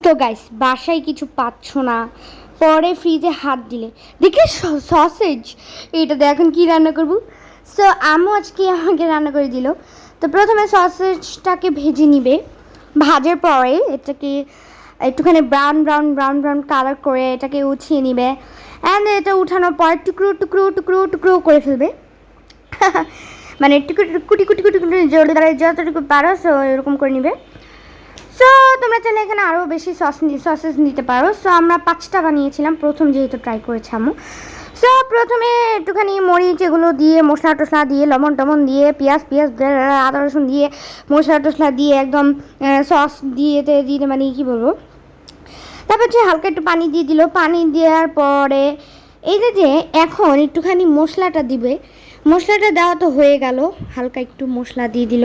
তো গাইস বাসায় কিছু পাচ্ছ না, পরে ফ্রিজে হাত দিলে দেখি সসেজ। এটাতে এখন কি রান্না করব? সো আম্মু আজকে আমাকে রান্না করে দিল। তো প্রথমে সসেজটাকে ভেজে নিবে, ভাজার পরে এটাকে একটুখানি brown brown brown brown colour করে এটাকে উঠিয়ে নিবে। অ্যান্ড এটা উঠানোর পর টুকরো টুকরো টুকরো টুকরো করে ফেলবে। মানে টুকরো কুটি কুটি কুটি কুটি যতটুকু পারো সো এরকম করে নিবে। সো তোমরা চাইলে এখানে আরও বেশি সসেস নিতে পারো। সো আমরা 5টা বানিয়েছিলাম প্রথম, যেহেতু ট্রাই করেছি আম্মু। সো প্রথমে একটুখানি মরিচ এগুলো দিয়ে, মশলা টশলা দিয়ে, লবণ টমন দিয়ে, পেঁয়াজ আদা রসুন দিয়ে, মশলা টশলা দিয়ে একদম সস দিয়ে মানে কী বলবো, তারপর হচ্ছে হালকা একটু পানি দিয়ে দিল। পানি দেওয়ার পরে এই যে এখন একটুখানি মশলাটা দিবে। মশলাটা দেওয়া তো হয়ে গেল, হালকা একটু মশলা দিয়ে দিল।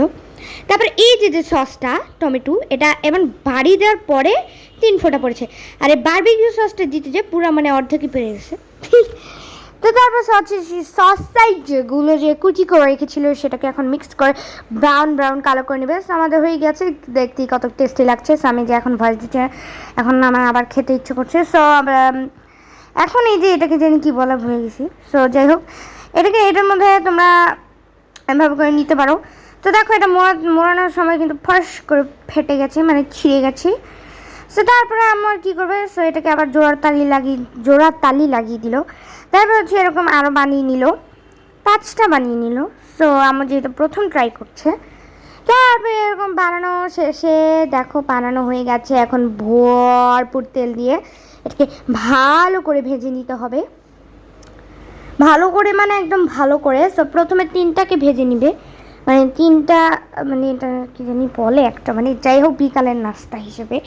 তারপর এই যে সসটা টমেটো, এটা এবার বাড়ি দেওয়ার পরে 3 ফোঁটা পড়েছে। আর এই বারবিকিউ সসটা দিতে যে পুরো মানে অর্ধেকই পেরে গেছে। তো তারপর সস যেগুলো যে কুচি করে রেখেছিল সেটাকে এখন মিক্স করে ব্রাউন ব্রাউন কালার করে নেবে। আমাদের হয়ে গেছে, দেখতেই কত টেস্টি লাগছে। সো আমি যে এখন ভয়েস দিচ্ছে, এখন আমার আবার খেতে ইচ্ছে করছে। সো এখন এই যে এটাকে জানি কী বলা ভুলে গেছি। সো যাই হোক, এটার মধ্যে তোমরা এভাবে করে নিতে পারো। তো দেখো এটা মোড়ানোর সময় কিন্তু ফাঁস করে ফেটে গেছে, মানে ছিঁড়ে গেছে। সো তারপরে আমার কী করবে, সো এটাকে আবার জোড়ার তালি লাগিয়ে দিল। তারপর হচ্ছে এরকম আরও বানিয়ে নিল, 5টা বানিয়ে নিল। সো আমার যেহেতু প্রথম ট্রাই করছে, তারপরে এরকম বানানো শেষে দেখো বানানো হয়ে গেছে। এখন ভরপুর তেল দিয়ে এটাকে ভালো করে ভেজে নিতে হবে, ভালো করে মানে একদম ভালো করে। সো প্রথমে 3টাকে ভেজে নিবে, মানে 3টা, মানে এটা কী জানি বলে একটা, মানে যাই হোক বিকালের নাস্তা হিসেবে।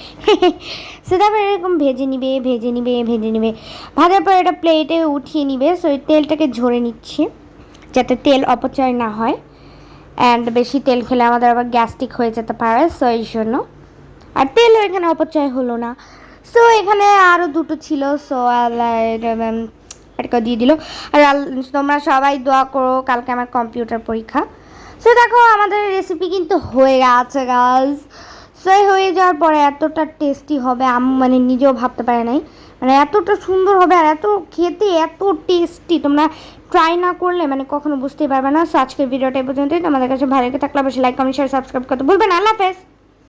সে তারপরে এরকম ভেজে নিবে। ভাজার পর এটা প্লেটে উঠিয়ে নিবে। সো এই তেলটাকে ঝরে নিচ্ছি যাতে তেল অপচয় না হয়। অ্যান্ড বেশি তেল খেলে আমাদের আবার গ্যাস্ট্রিক হয়ে যেতে পারে, সো এই জন্য। আর তেলও এখানে অপচয় হলো না। সো এখানে আরও 2টো ছিল, সো এটা দিয়ে দিল। আর তোমরা সবাই দোয়া করো, কালকে আমার কম্পিউটার পরীক্ষা। সো দেখো আমাদের রেসিপি কিন্তু হয়ে গেছে গাইস। সো হয়ে যাওয়ার পরে এতটা টেস্টি হবে মানে নিজেও ভাবতে পারে নাই, মানে এতটা সুন্দর হবে আর এত খেতে এত টেস্টি। তোমরা ট্রাই না করলে মানে কখনো বুঝতেই পারবে না। সো আজকের ভিডিওটা এই পর্যন্তই। তোমাদের কাছে ভালো লেগে থাকলে অবশ্যই লাইক কমেন্ট শেয়ার সাবস্ক্রাইব করতে ভুলবেন না। আল্লাহ হাফেজ।